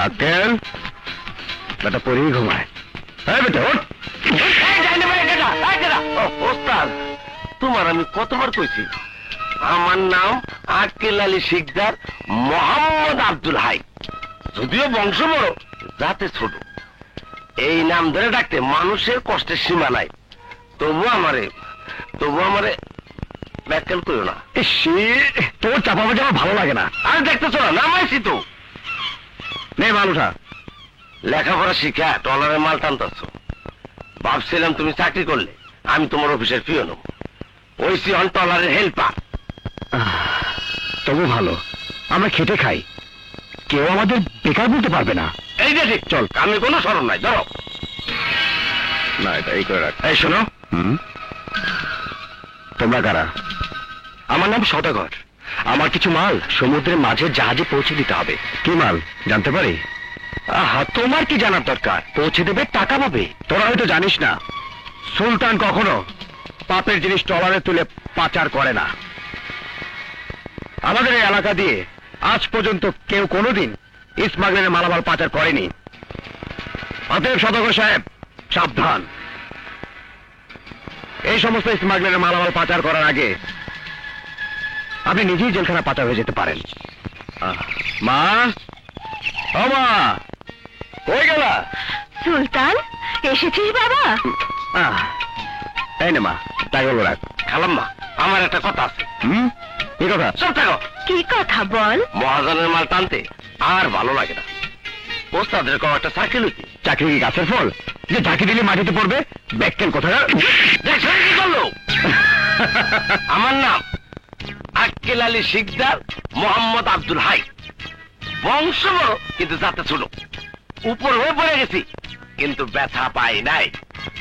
আকেল বেটা পরেই ঘুমায়। ওস্তাদ, তোমার আমি কতবার কইছি আমার নাম আক্কেল আলী শিকদার মোহাম্মদ আব্দুল হাই, যদিও বংশ বড় জাতে ছোট। এই নাম ধরে ডাকতে মানুষের কষ্টের সীমা নাই। তবু আমারে ব্যাখ্যান করো না। তোর চাপাবাজি আমার ভালো লাগে না। আরে দেখতেছো না, নামাইছি তো। নে মাল উঠা। লেখাপড়া শিখা টলারের মাল টানতেছ। ভাবছিলাম তুমি চাকরি করলে আমি তোমার অফিসের পিও নেব, ওই সিহন টলারের হেল্পার। তবু ভালো, আমরা খেটে খাই, কেউ আমাদের বেকার বলতে পারবে না। এই যে ঠিক, চল, আমি কোনো স্মরণ নাই। ধরো না, এটা এই করে রাখ। এই শোনো, তোমরা কারা? আমার নাম সদাগর। আমার কিছু মাল সমুদ্রের মাঝে জাহাজে পৌঁছে দিতে হবে। কি মাল জানতে পারি? আহা, তোমার কি জানার দরকার? পৌঁছে দেবে, টাকা পাবে। তোরা হয়তো জানিস না, সুলতান কখনো পাপের জিনিস ট্রলারে তুলে পাচার করে না। আমাদের এই এলাকা দিয়ে আজ পর্যন্ত কেউ কোনোদিন স্মাগলারের মালামাল পাচার করেনি। অতএব সদাগর সাহেব, সাবধান। এই সমস্ত স্মাগলারের মালামাল পাচার করার আগে আপনি নিজেই জেলখানা পাচার হয়ে যেতে পারেন। মা, ও মা, কই গেলা? সুলতান, এসেছিস বাবা? এই নে মা, তাই হলো রাখ। খালাম্মা, আমার একটা কথা আছে। কি কথা? সব থাকো। কি কথা বল? মহাজনের মাল টানতে আর ভালো লাগে না। ওস্তাদের কও একটা চাকরি লইতে। চাকরি কি গাছের ফল যে ঝাঁকি দিলে মাটিতে পড়বে? ব্যাকটেন কোথায়? দেখছেন কি করলো? আমার নাম আক্কেল আলী শিকদার মোহাম্মদ আব্দুল হাই। বংশ বড় কিন্তু জাতে ছোট। উপর হয়ে পড়ে গেছি কিন্তু ব্যথা পাই নাই।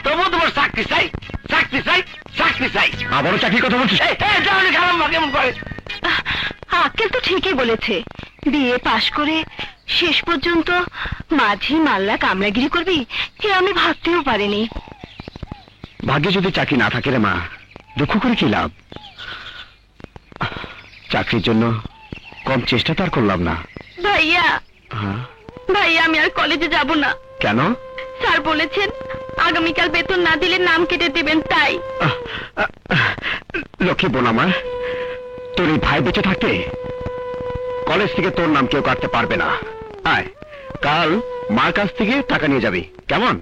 তবু তোমার চাকরি চাই, চাকরি চাই, চাকরি চাই। আবারও চাকরির কথা বলছিস? খালাম্মা কেমন করে? আক্কেল তো ঠিকই বলেছে, বিয়ে পাশ করে শেষ পর্যন্ত মাঝি মাল্লা কামড়াগিরি করবি, এ আমি ভাবতেও পারিনি। ভাগ্যে যদি চাকরি না থাকে রে মা, দুঃখ করে কি লাভ? চাকরির জন্য কম চেষ্টা তার করলাম না। ভাইয়া, ভাইয়া, আমি আর কলেজে যাব না। কেন? স্যার বলেছেন আগামীকাল বেতন না দিলে নাম কেটে দেবেন, তাই। লক্ষ্মী বোন আমার, তোর এই ভাই বেঁচে থাকতে কলেজ থেকে তোর নাম কেউ কাটতে পারবে না। আয়, কাল মার কাছ থেকে টাকা নিয়ে যাবি, কেমন?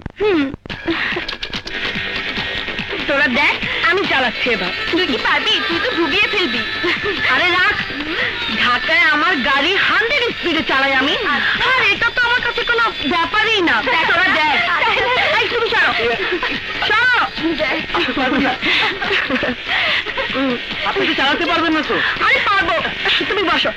তোরা দেখ, আমি চালাচ্ছি এবার। তুই কি পারবি? তুই তো ডুবিয়ে ফেলবি। আরে রাখ, ঢাকায় আমার গাড়ি 100 স্পিডে চালাই আমি, আর এটা তো আমার কাছে কোনো ব্যাপারই না। তোরা দেখ। এই তুমি সরো, সরো। আপনি কি চালাতে পারবেন না তো? আরে পারবো, তুমি বসো।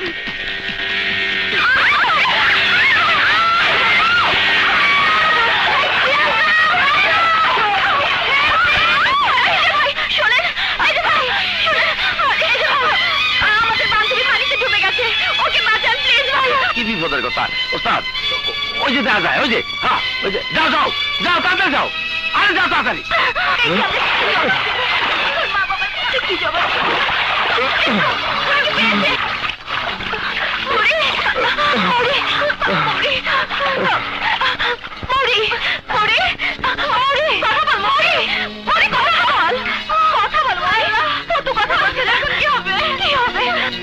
কি বিপদের কথা ওস্তাদ? ওই যে দেখা যায়, ওই যে, হ্যাঁ, ওই যে, যাও যাও যাও, তাড়াতাড়ি যাও। আরে যাও তাড়াতাড়ি।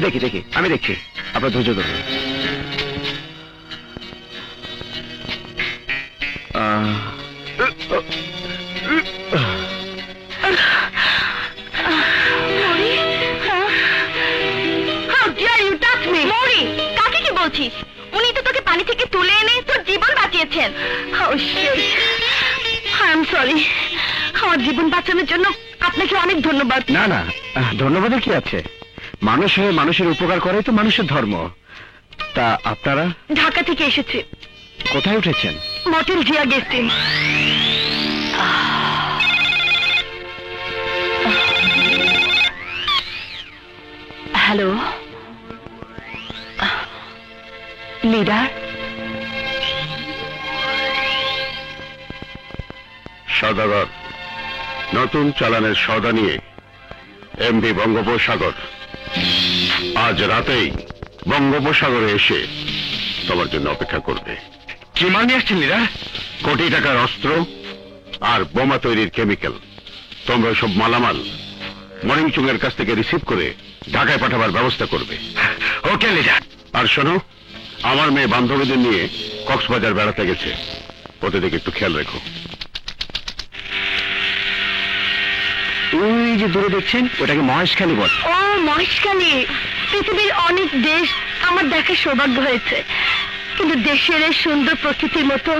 দেখি দেখি, আমি দেখছি, আপনার ধৈর্য ধরুন। কাকে কি বলছিস? উনি তো তোকে পানি থেকে তুলে এনে তোর জীবন বাঁচিয়েছেন। সরি, আমার জীবন বাঁচানোর জন্য আপনাকে অনেক ধন্যবাদ। না না, ধন্যবাদের কি আছে? মানুষ হয়ে মানুষের উপকার করাই তো মানুষের ধর্ম। তা আপনারা? ঢাকা থেকে এসেছে। কোথায় উঠেছেন? Motel Zia guest inn. Hello, leader. সদাগর নতুন চালানের সদা নিয়ে এমভি বঙ্গোপসাগর আজ রাতেই বঙ্গোপসাগরে এসে তোমার জন্য অপেক্ষা করবে। কি মাল নিয়ে আসছেন লিডার? কোটি টাকার অস্ত্র আর বোমা তৈরির কেমিক্যাল। তোমরা সব মালামাল মরিংচুং এর কাছ থেকে রিসিভ করে ঢাকায় পাঠাবার ব্যবস্থা করবে। ওকে লিডার। আর শোনো, আমার মেয়ে বান্ধবীদের নিয়ে কক্সবাজার বেড়াতে গেছে, ওদের দিকে একটু খেয়াল রেখো। ওই যে দূরে দেখছেন, ওটাকে মহেশখালী বল। ও মহেশখালী, পৃথিবীর অনেক দেশ আমার দেখার সৌভাগ্য হয়েছে, কিন্তু দেশের এই সুন্দর প্রকৃতির মতো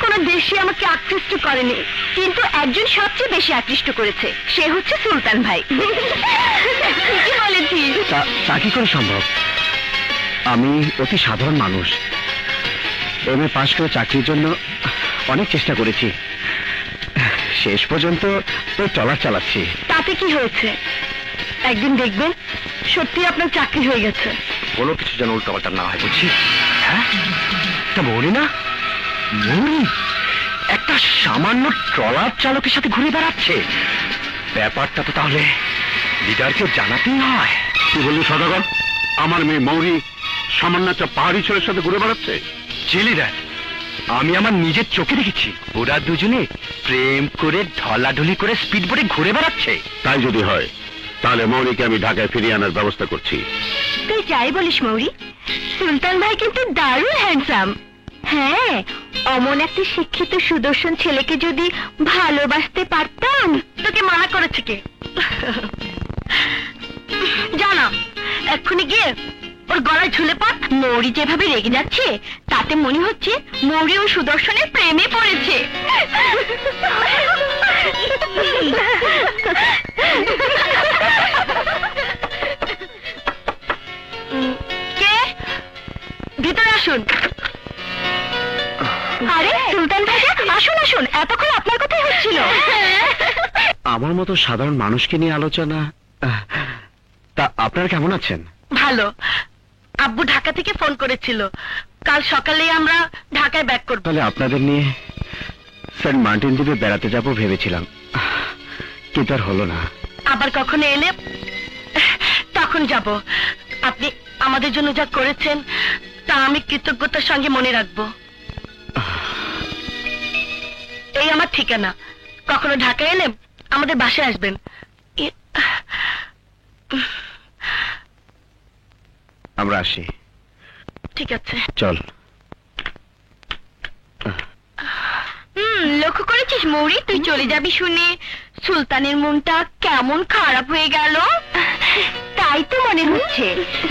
কোন দেশই আমাকে আকৃষ্ট করেনি। কিন্তু একজন সবচেয়ে বেশি আকৃষ্ট করেছে, সে হচ্ছে সুলতান ভাই। কি বলেছিস? তা কি করে সম্ভব? আমি অতি সাধারণ মানুষ, এমএ পাশ করে চাকরির জন্য অনেক চেষ্টা করেছি, শেষ পর্যন্ত তো ট্রলার চালাচ্ছি। তাতে কি হয়েছে? একদিন দেখবেন সত্যি আপনার চাকরি হয়ে গেছে। কোনো কিছু যেন উল্টাপাল্টা না হয়, বুঝছি? হ্যাঁ, তা মৌরি না, মৌরি একটা সামান্য ট্রলার চালকের সাথে ঘুরে বেড়াচ্ছে। ব্যাপারটা তো তাহলে লিডারকে জানাতেই হয়। কি বললি সদাগর? আমার মেয়ে মৌরি সামান্য একটা পাহাড়ি ছেলের সাথে ঘুরে বেড়াচ্ছে? জি লিডার, আমি আমার নিজের চোখে দেখেছি, ওরা দুজনে প্রেম করে ঢলাঢলি করে স্পিড বোটে ঘুরে বেড়াচ্ছে। তাই যদি হয় তাহলে মৌরিকে আমি ঢাকায় ফিরিয়ে আনার ব্যবস্থা করছি। তুই যাই বলিস মৌরি, সুলতান ভাই কিন্তু দারুণ হ্যান্ডসাম। হ্যাঁ, অমন একটা শিক্ষিত সুদর্শন ছেলেকে যদি ভালোবাসতে পারতাম। তোকে মানা করেছে কে? জানা, এক্ষুনি গিয়ে ওর গলায় ঝুলে পড়। মৌরি যেভাবে রেগে যাচ্ছে তাতে মনে হচ্ছে মৌরি ও সুদর্শনের প্রেমে পড়েছে। কে? ভিতরে আসুন। আরে সুলতান ভাই, আসুন আসুন, এতক্ষণ আপনার কথাই হচ্ছিল। আমার মতো সাধারণ মানুষকে নিয়ে আলোচনা। তা আপনারা কেমন আছেন? ভালো। আব্বু ঢাকা থেকে ফোন করেছিল, কাল সকালে আমরা ঢাকায় ব্যাক করব। তাহলে আপনাদের নিয়ে সেন্ট মার্টিন দ্বীপে বেড়াতে যাব ভেবেছিলাম, কিন্তু আর হলো না। আবার কখনো এলে তখন যাব। আপনি আমাদের জন্য যা করেছেন তা আমি কৃতজ্ঞতার সঙ্গে মনে রাখবো। এই আমার ঠিকানা, কখনো ঢাকায় এলে আমাদের বাসায় আসবেন। আমরা আসি। ঠিক আছে, চল। লক্ষ্য করেছিস মৌরি, তুই চলে যাবি শুনে সুলতানের মনটা কেমন খারাপ হয়ে গেল। তাই তো মনে হচ্ছে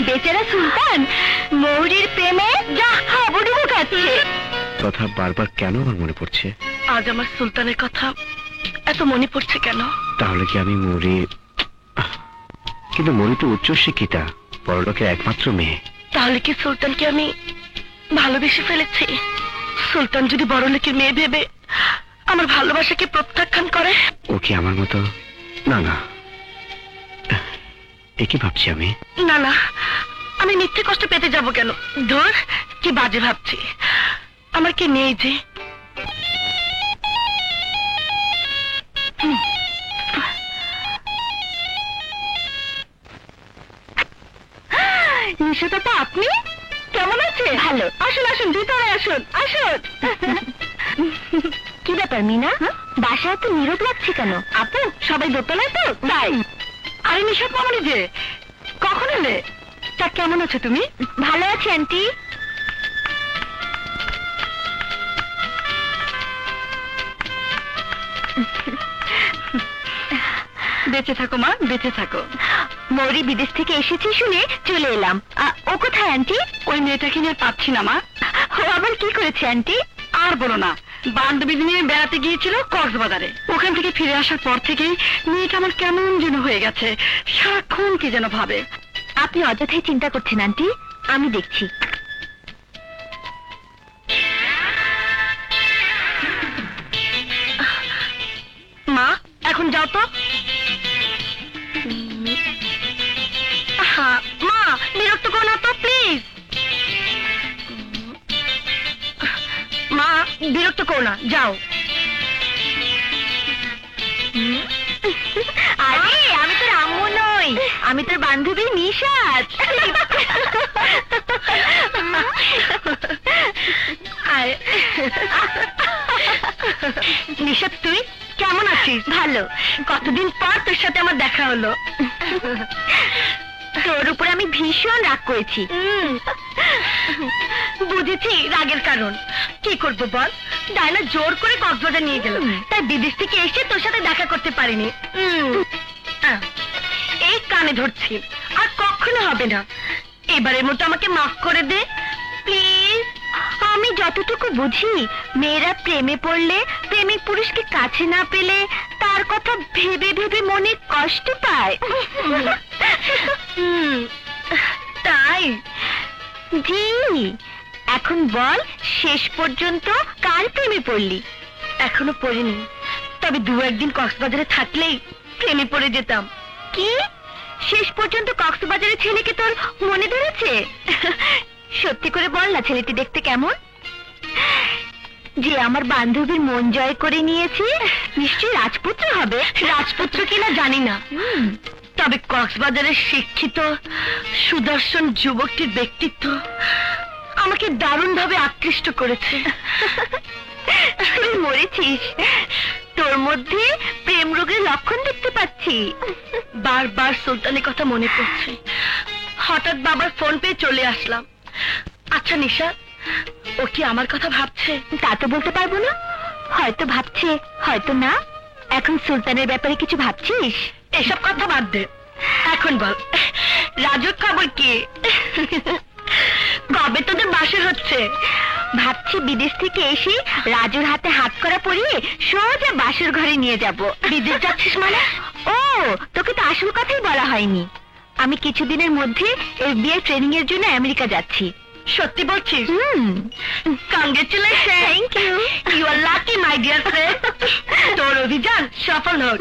বেচারা সুলতান মৌরির প্রেমে যা হাবুডুবু খাচ্ছে। কথা বারবার কেন আমার মনে পড়ছে? আজ আমার সুলতানের কথা এত মনে পড়ছে কেন? তাহলে কি আমি মরি? কিন্তু মরি তো উচ্চ শিক্ষিতা, বড়লোকের একমাত্র মেয়ে। তাহলে কি সুলতানকে আমি ভালোবেসে ফেলেছি? সুলতান যদি বড়লোকের মেয়ে ভেবে আমার ভালোবাসাকে প্রত্যাখ্যান করে? ও কি আমার মতো? না না, একই ভাবছি আমি। না না, আমি মিথ্যে কষ্ট পেতে যাব কেন? ধর, কি বাজে ভাবছি। আমার কি নেই যে? নিশাতা, আপনি কেমন আছেন? ভালো। আসুন আসুন, ভিতরে আসুন আসুন। কি ব্যাপার মিনা, বাসায় এত নীরব লাগছে কেন? আপু, সবাই দোতলায় তো তাই। আরে নিশাত মামনি যে, কখন এলে? তা কেমন আছো তুমি? ভালো আছি আন্টি। বেঁচে থাকো মা, বেঁচে থাকো। মৌরি বিদেশ থেকে এসেছি শুনে চলে এলাম। ও কোথায় আন্টি? ওই মেয়েটাকে নিয়ে পাচ্ছি না মা। ও আবার কি করেছে আন্টি? আর বলো না, বান্ধবী নিয়ে বেড়াতে গিয়েছিল কক্সবাজারে। ওখান থেকে ফিরে আসার পর থেকেই মেয়েটা আমার কেমন যেন হয়ে গেছে, সারাক্ষণ কি যেন ভাবে। আপনি অযথাই চিন্তা করছেন আন্টি, আমি দেখছি। মা, এখন যাও তো। মা, বিরক্ত করো না তো প্লিজ। মা, বিরক্ত করো না, যাও। আরে আমি তোর আম্মু না। আমি তোর বান্ধবী নিশাত। নিশাত, তুই কেমন আছিস? ভালো। কতদিন পর তোর সাথে আমার দেখা হলো। তোর উপরে আমি ভীষণ রাগ করেছি। বুঝেছি রাগের কারণ। কি করবো বল, ডায়না জোর করে কক্সবাজার নিয়ে গেল, তাই বিদেশ থেকে এসে তোর সাথে দেখা করতে পারিনি। এই কানে ধরছি, আর কখনো হবে না। এবারের মতো আমাকে মাফ করে দে প্লিজ। আমি যতটুকু বুঝি, মেয়েরা প্রেমে পড়লে প্রেমিক পুরুষকে কাছে না পেলে তার কথা ভেবে ভেবে মনে কষ্ট পায়। তাই? জি। এখন বল, শেষ পর্যন্ত কার প্রেমে পড়লি? এখনো পড়িনি, তবে 2-1 দিন কক্সবাজারে থাকলেই প্রেমে পড়ে যেতাম। কি? শেষ পর্যন্ত কক্সবাজারের ছেলেকে তোর মনে ধরেছে? সত্যি করে বল না, ছেলেটি দেখতে কেমন? যে আমার বান্ধবীর মন জয় করে নিয়েছে, নিশ্চয়ই রাজপুত্র হবে। রাজপুত্র কিনা জানি না, তবে কক্সবাজারের শিক্ষিত সুদর্শন যুবকটির ব্যক্তিত্ব আমাকে দারুণভাবে আকৃষ্ট করেছে। তুই মরেছিস, তোর মধ্যে প্রেম রোগের লক্ষণ দেখতে পাচ্ছি। বারবার সুলতানের কথা মনে পড়ছে, হঠাৎ বাবার ফোন পেয়ে চলে আসলাম। আচ্ছা নিশা, ও কি আমার কথা ভাবছে? তা তো বলতে পারবো না, হয়তো ভাবছে, হয়তো না। এখন সুলতানের ব্যাপারে কিছু ভাবছিস? এসব কথা বাদ দে, এখন বল রাজুর খবর কি? কবে তোদের বাসর হচ্ছে? ভাবছি বিদেশ থেকে এসে রাজুর হাতে হাত করা পরিয়ে সোজা বাসর ঘরে নিয়ে যাব। বিদেশ যাচ্ছিস মানে? ও, তোকে তো আসল কথাই বলা হয়নি। আমি কিছুদিনের মধ্যে FBI ট্রেনিং এর জন্য আমেরিকা যাচ্ছি। সত্যি বলছিস? Congratulation. Thank you. You are lucky my dear friend. তোর অভিযান সফল হোক।